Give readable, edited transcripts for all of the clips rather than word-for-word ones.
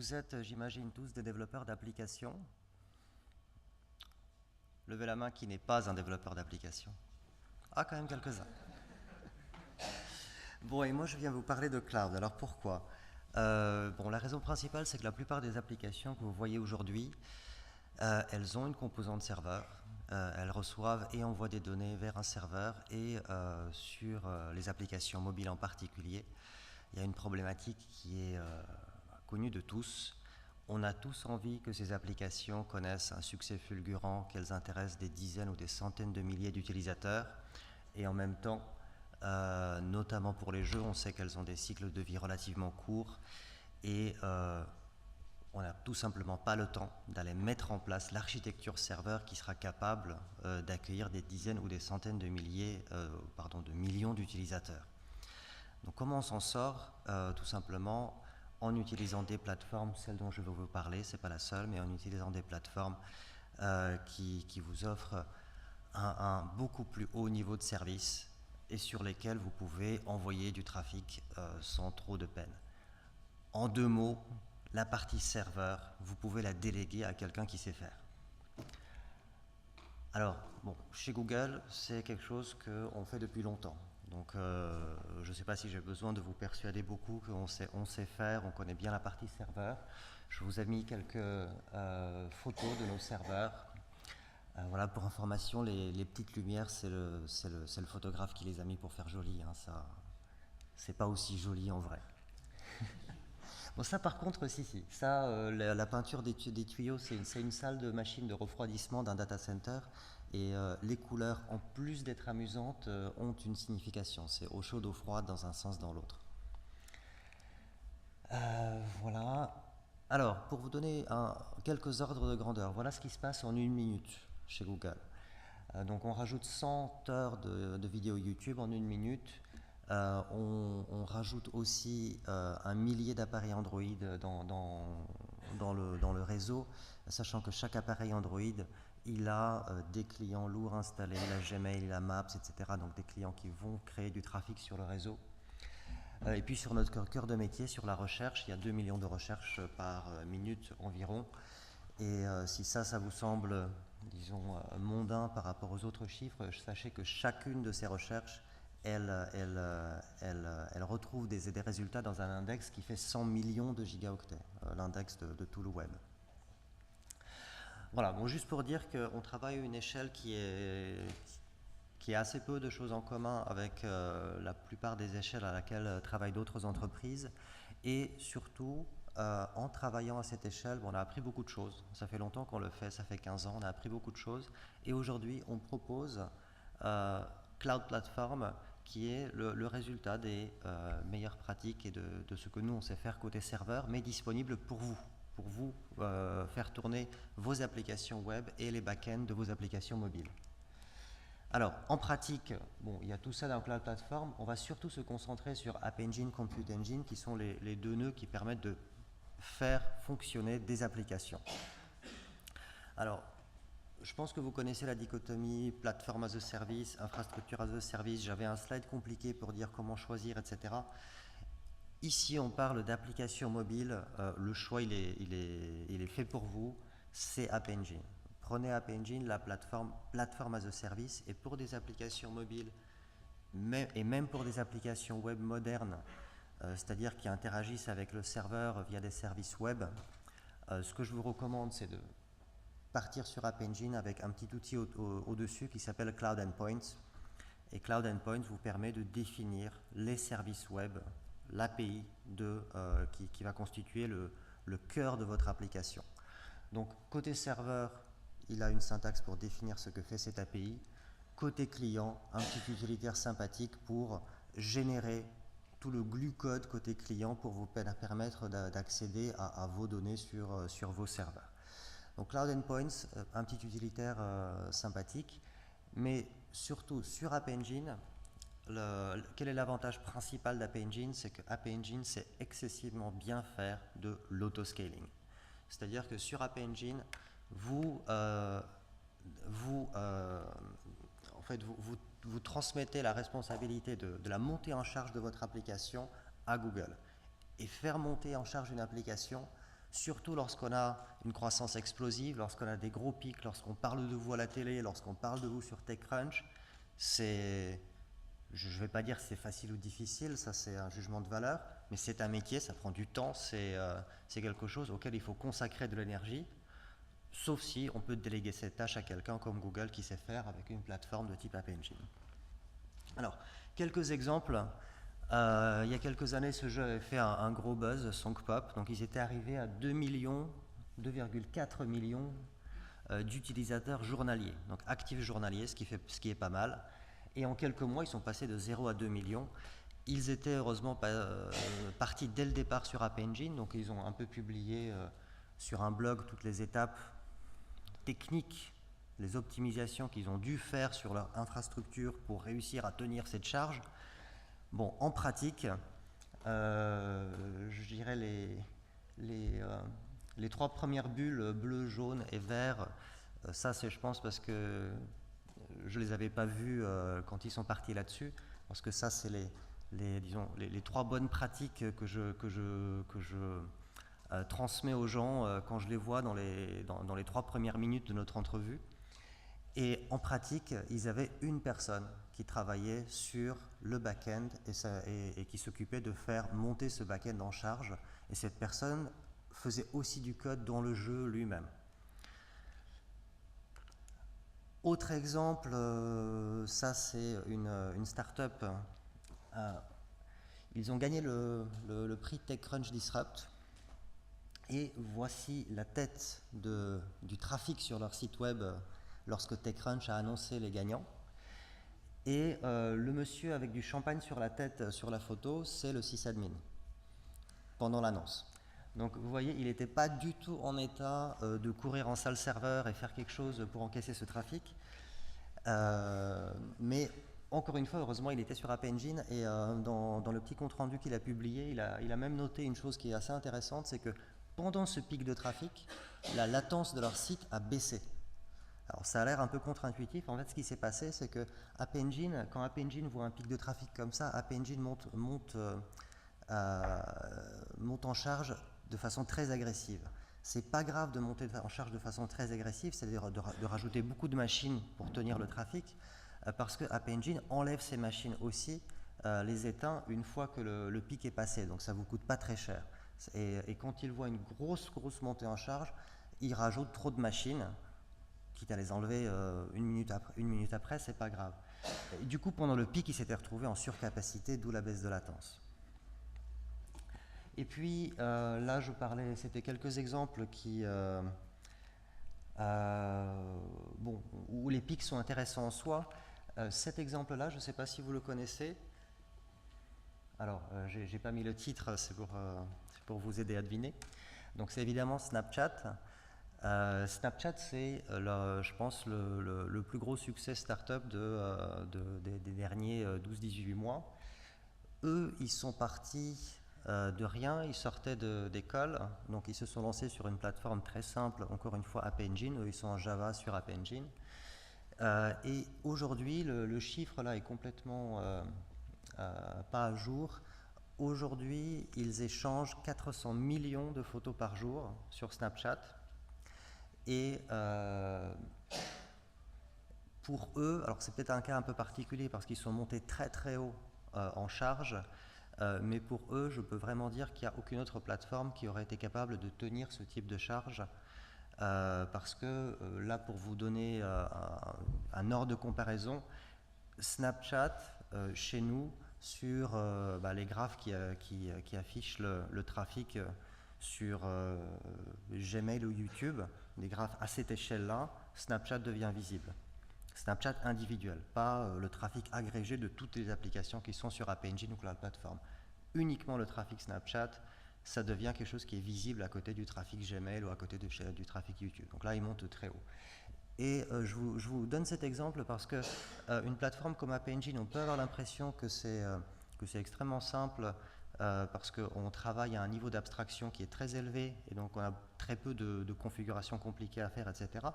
Vous êtes, j'imagine, tous des développeurs d'applications. Levez la main qui n'est pas un développeur d'applications. Ah, quand même quelques-uns. Bon, et moi je viens vous parler de cloud. Alors pourquoi? La raison principale, c'est que la plupart des applications que vous voyez aujourd'hui, elles ont une composante serveur. Elles reçoivent et envoient des données vers un serveur et sur les applications mobiles en particulier, il y a une problématique qui est connue de tous. On a tous envie que ces applications connaissent un succès fulgurant, qu'elles intéressent des dizaines ou des centaines de milliers d'utilisateurs. Et en même temps, notamment pour les jeux, on sait qu'elles ont des cycles de vie relativement courts. Et on n'a tout simplement pas le temps d'aller mettre en place l'architecture serveur qui sera capable d'accueillir des dizaines ou des centaines de de millions d'utilisateurs. Donc comment on s'en sort? Tout simplement en utilisant des plateformes, celle dont je vais vous parler, c'est pas la seule, mais en utilisant des plateformes qui vous offrent un beaucoup plus haut niveau de service et sur lesquelles vous pouvez envoyer du trafic sans trop de peine. En deux mots, la partie serveur, vous pouvez la déléguer à quelqu'un qui sait faire. Alors, bon, chez Google, c'est quelque chose qu'on fait depuis longtemps. Donc, je ne sais pas si j'ai besoin de vous persuader beaucoup qu'on sait faire, on connaît bien la partie serveur. Je vous ai mis quelques photos de nos serveurs. Voilà, pour information, les petites lumières, c'est le photographe qui les a mis pour faire joli. Hein, ça, c'est pas aussi joli en vrai. Bon, ça par contre, si. Ça, la peinture des tuyaux, c'est une salle de machine de refroidissement d'un data center. Et les couleurs, en plus d'être amusantes, ont une signification. C'est eau chaude, eau froide, dans un sens, dans l'autre. Voilà. Alors, pour vous donner quelques ordres de grandeur, voilà ce qui se passe en une minute chez Google. Donc on rajoute 100 heures de vidéos YouTube en une minute. On rajoute aussi un millier d'appareils Android dans le réseau, sachant que chaque appareil Android, il a des clients lourds installés, la Gmail, la Maps, etc. Donc des clients qui vont créer du trafic sur le réseau. Et puis sur notre cœur de métier, sur la recherche, il y a 2 millions de recherches par minute environ. Et si ça vous semble, disons, mondain par rapport aux autres chiffres, sachez que chacune de ces recherches, elle retrouve des résultats dans un index qui fait 100 millions de gigaoctets, l'index de tout le web. Voilà, bon, juste pour dire qu'on travaille à une échelle qui a assez peu de choses en commun avec la plupart des échelles à laquelle travaillent d'autres entreprises. Et surtout, en travaillant à cette échelle, on a appris beaucoup de choses. Ça fait longtemps qu'on le fait, ça fait 15 ans, on a appris beaucoup de choses. Et aujourd'hui, on propose Cloud Platform, qui est le résultat des meilleures pratiques et de ce que nous, on sait faire côté serveur, mais disponible pour vous faire tourner vos applications web et les back-ends de vos applications mobiles. Alors, en pratique, bon, il y a tout ça dans Cloud Platform. On va surtout se concentrer sur App Engine, Compute Engine, qui sont les deux nœuds qui permettent de faire fonctionner des applications. Alors, je pense que vous connaissez la dichotomie plateforme as a service, infrastructure as a service. J'avais un slide compliqué pour dire comment choisir, etc. Ici, on parle d'applications mobiles. Le choix, il est fait pour vous. C'est App Engine. Prenez App Engine, la plateforme as a service, et pour des applications mobiles, et même pour des applications web modernes, c'est-à-dire qui interagissent avec le serveur via des services web, ce que je vous recommande, c'est de partir sur App Engine avec un petit outil au-dessus qui s'appelle Cloud Endpoints. Et Cloud Endpoints vous permet de définir les services web, l'API qui va constituer le cœur de votre application. Donc, côté serveur, il a une syntaxe pour définir ce que fait cette API. Côté client, un petit utilitaire sympathique pour générer tout le glue code côté client pour vous permettre d'accéder à vos données sur vos serveurs. Donc Cloud Endpoints, un petit utilitaire sympathique, mais surtout sur App Engine, quel est l'avantage principal d'App Engine? C'est que App Engine sait excessivement bien faire de l'autoscaling. C'est-à-dire que sur App Engine, vous transmettez la responsabilité de la montée en charge de votre application à Google. Et faire monter en charge une application, Surtout lorsqu'on a une croissance explosive, lorsqu'on a des gros pics, lorsqu'on parle de vous à la télé, lorsqu'on parle de vous sur TechCrunch, je ne vais pas dire que c'est facile ou difficile, ça c'est un jugement de valeur, mais c'est un métier, ça prend du temps, c'est quelque chose auquel il faut consacrer de l'énergie, sauf si on peut déléguer cette tâche à quelqu'un comme Google qui sait faire avec une plateforme de type App Engine. Alors, quelques exemples. Il y a quelques années, ce jeu avait fait un gros buzz, Song Pop, donc ils étaient arrivés à 2,4 millions d'utilisateurs journaliers, donc actifs journaliers, ce qui est pas mal. Et en quelques mois, ils sont passés de 0 à 2 millions. Ils étaient heureusement partis dès le départ sur App Engine, donc ils ont un peu publié sur un blog toutes les étapes techniques, les optimisations qu'ils ont dû faire sur leur infrastructure pour réussir à tenir cette charge. Bon, en pratique, je dirais les 3 premières bulles, bleu, jaune et vert, ça c'est je pense parce que je ne les avais pas vues quand ils sont partis là-dessus, parce que ça c'est les 3 bonnes pratiques que je transmets aux gens quand je les vois dans les 3 premières minutes de notre entrevue. Et en pratique, ils avaient une personne qui travaillait sur le back-end et qui s'occupait de faire monter ce back-end en charge. Et cette personne faisait aussi du code dans le jeu lui-même. Autre exemple, ça c'est une start-up. Ils ont gagné le prix TechCrunch Disrupt. Et voici la tête du trafic sur leur site web lorsque TechCrunch a annoncé les gagnants. Et le monsieur avec du champagne sur la tête sur la photo, c'est le sysadmin, pendant l'annonce. Donc vous voyez, il n'était pas du tout en état de courir en salle serveur et faire quelque chose pour encaisser ce trafic. Mais encore une fois, heureusement, il était sur App Engine et dans le petit compte-rendu qu'il a publié, il a même noté une chose qui est assez intéressante, c'est que pendant ce pic de trafic, la latence de leur site a baissé. Alors ça a l'air un peu contre-intuitif. En fait, ce qui s'est passé, c'est que quand App Engine voit un pic de trafic comme ça, App Engine monte en charge de façon très agressive. C'est pas grave de monter en charge de façon très agressive, c'est-à-dire de rajouter beaucoup de machines pour tenir le trafic, parce que App Engine enlève ces machines aussi, les éteint une fois que le pic est passé, donc ça vous coûte pas très cher. Et quand il voit une grosse montée en charge, il rajoute trop de machines, quitte à les enlever une minute après, c'est pas grave. Et du coup, pendant le pic, il s'était retrouvé en surcapacité, d'où la baisse de latence. Et puis là, c'était quelques exemples où les pics sont intéressants en soi. Cet exemple-là, je ne sais pas si vous le connaissez. Alors, j'ai pas mis le titre, c'est pour vous aider à deviner. Donc, c'est évidemment Snapchat. Snapchat, c'est, je pense, le plus gros succès startup des derniers 12-18 mois. Eux, ils sont partis de rien, ils sortaient d'école, donc ils se sont lancés sur une plateforme très simple, encore une fois App Engine, eux ils sont en Java sur App Engine. Et aujourd'hui, le chiffre là est complètement pas à jour. Aujourd'hui, ils échangent 400 millions de photos par jour sur Snapchat. Et pour eux, alors c'est peut-être un cas un peu particulier parce qu'ils sont montés très haut en charge, mais pour eux, je peux vraiment dire qu'il n'y a aucune autre plateforme qui aurait été capable de tenir ce type de charge, parce que là, pour vous donner un ordre de comparaison, Snapchat, chez nous, sur les graphes qui affichent le trafic sur Gmail ou YouTube, des graphes à cette échelle-là, Snapchat devient visible. Snapchat individuel, pas le trafic agrégé de toutes les applications qui sont sur App Engine ou Cloud Platform. Uniquement le trafic Snapchat, ça devient quelque chose qui est visible à côté du trafic Gmail ou à côté du trafic YouTube. Donc là, il monte très haut. Et je vous donne cet exemple parce que une plateforme comme App Engine, on peut avoir l'impression que c'est extrêmement simple parce qu'on travaille à un niveau d'abstraction qui est très élevé et donc on a très peu de configurations compliquées à faire, etc.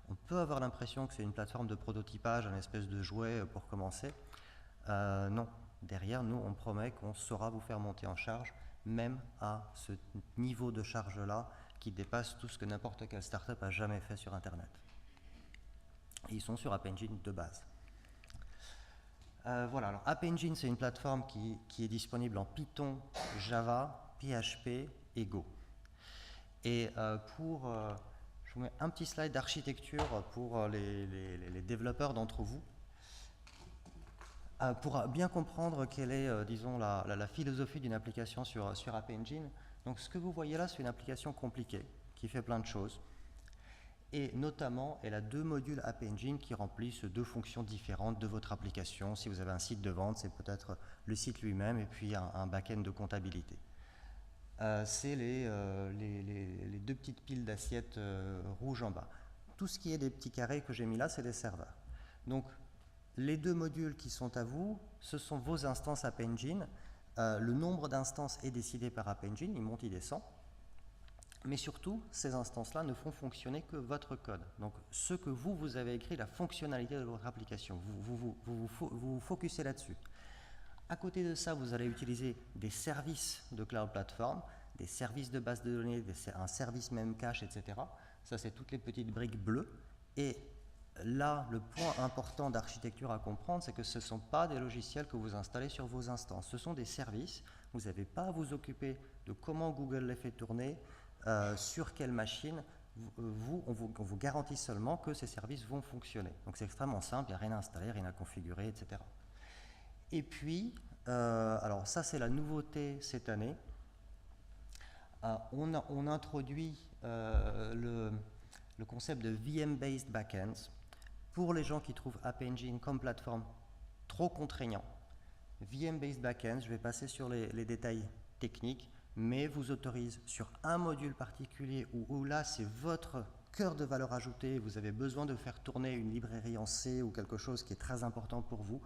On peut avoir l'impression que c'est une plateforme de prototypage, un espèce de jouet pour commencer. Non, derrière nous, on promet qu'on saura vous faire monter en charge, même à ce niveau de charge-là, qui dépassent tout ce que n'importe quelle startup a jamais fait sur Internet. Et ils sont sur App Engine de base. Voilà, alors App Engine, c'est une plateforme qui est disponible en Python, Java, PHP et Go. Et je vous mets un petit slide d'architecture pour les développeurs d'entre vous, pour bien comprendre quelle est, disons, la philosophie d'une application sur App Engine. Donc ce que vous voyez là, c'est une application compliquée, qui fait plein de choses. Et notamment, elle a 2 modules App Engine qui remplissent 2 fonctions différentes de votre application. Si vous avez un site de vente, c'est peut-être le site lui-même et puis un back-end de comptabilité. C'est les 2 petites piles d'assiettes rouges en bas. Tout ce qui est des petits carrés que j'ai mis là, c'est des serveurs. Donc, les 2 modules qui sont à vous, ce sont vos instances App Engine. Le nombre d'instances est décidé par App Engine, il monte, il descend. Mais surtout, ces instances-là ne font fonctionner que votre code. Donc, ce que vous avez écrit, la fonctionnalité de votre application, vous vous focussez là-dessus. À côté de ça, vous allez utiliser des services de Cloud Platform, des services de base de données, un service Memcache, etc. Ça, c'est toutes les petites briques bleues. Et là, le point important d'architecture à comprendre, c'est que ce ne sont pas des logiciels que vous installez sur vos instances. Ce sont des services. Vous n'avez pas à vous occuper de comment Google les fait tourner, sur quelle machine. On vous garantit seulement que ces services vont fonctionner. Donc c'est extrêmement simple, il n'y a rien à installer, rien à configurer, etc. Et puis, alors ça c'est la nouveauté cette année, on introduit le concept de VM-based backends pour les gens qui trouvent App Engine comme plateforme trop contraignant. VM-based backends, je vais passer sur les détails techniques, mais vous autorise sur un module particulier où là c'est votre cœur de valeur ajoutée, vous avez besoin de faire tourner une librairie en C ou quelque chose qui est très important pour vous.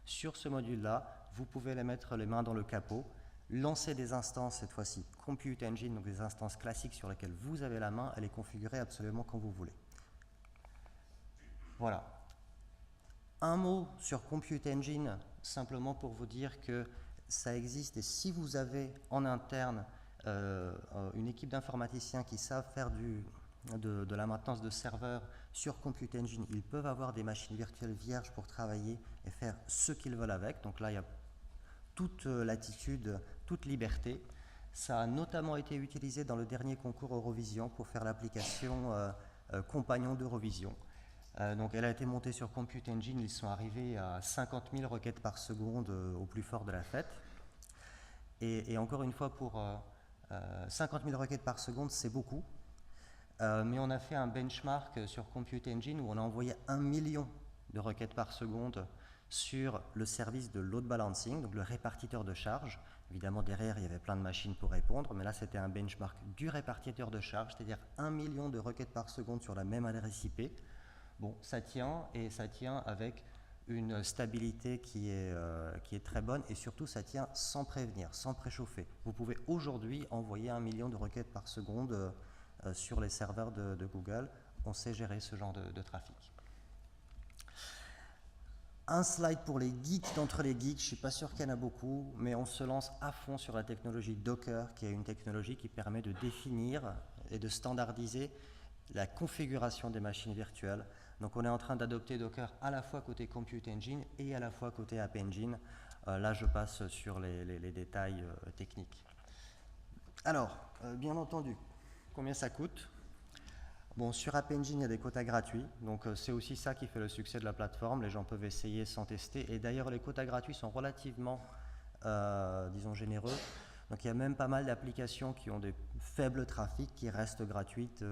Sur ce module-là, vous pouvez les mettre les mains dans le capot, lancer des instances, cette fois-ci Compute Engine, donc des instances classiques sur lesquelles vous avez la main, et les configurer absolument comme vous voulez. Voilà. Un mot sur Compute Engine, simplement pour vous dire que ça existe, et si vous avez en interne une équipe d'informaticiens qui savent faire de la maintenance de serveurs sur Compute Engine, ils peuvent avoir des machines virtuelles vierges pour travailler et faire ce qu'ils veulent avec. Donc là, il y a toute latitude, toute liberté. Ça a notamment été utilisé dans le dernier concours Eurovision pour faire l'application compagnon d'Eurovision. Donc elle a été montée sur Compute Engine, ils sont arrivés à 50 000 requêtes par seconde au plus fort de la fête. Et encore une fois, pour 50 000 requêtes par seconde, c'est beaucoup. Mais on a fait un benchmark sur Compute Engine où on a envoyé 1 million de requêtes par seconde sur le service de load balancing, donc le répartiteur de charge. Évidemment, derrière, il y avait plein de machines pour répondre, mais là, c'était un benchmark du répartiteur de charge, c'est-à-dire 1 million de requêtes par seconde sur la même adresse IP. Bon, ça tient, et ça tient avec une stabilité qui est très bonne, et surtout, ça tient sans prévenir, sans préchauffer. Vous pouvez aujourd'hui envoyer 1 million de requêtes par seconde sur les serveurs de Google. On sait gérer ce genre de trafic. Un slide pour les geeks d'entre les geeks, je ne suis pas sûr qu'il y en a beaucoup, mais on se lance à fond sur la technologie Docker, qui est une technologie qui permet de définir et de standardiser la configuration des machines virtuelles. Donc on est en train d'adopter Docker à la fois côté Compute Engine et à la fois côté App Engine. Là, je passe sur les détails techniques. Alors, bien entendu, combien ça coûte ? Bon, sur App Engine, il y a des quotas gratuits, donc c'est aussi ça qui fait le succès de la plateforme. Les gens peuvent essayer sans tester, et d'ailleurs les quotas gratuits sont relativement, disons, généreux. Donc il y a même pas mal d'applications qui ont des faibles trafics qui restent gratuites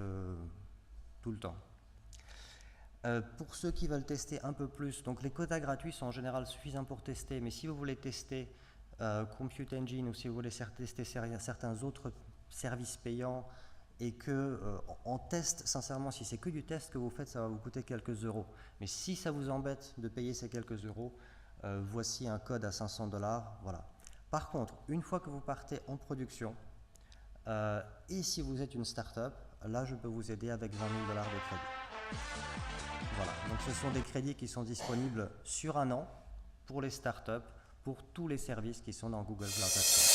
tout le temps. Pour ceux qui veulent tester un peu plus, donc les quotas gratuits sont en général suffisants pour tester, mais si vous voulez tester Compute Engine ou si vous voulez tester certains autres services payants, et que en test, sincèrement, si c'est que du test que vous faites, ça va vous coûter quelques euros. Mais si ça vous embête de payer ces quelques euros, voici un code à 500 $. Voilà. Par contre, une fois que vous partez en production, et si vous êtes une start-up, là, je peux vous aider avec 20 000 $ de crédit. Voilà. Donc, ce sont des crédits qui sont disponibles sur un an pour les start-up, pour tous les services qui sont dans Google Cloud Platform.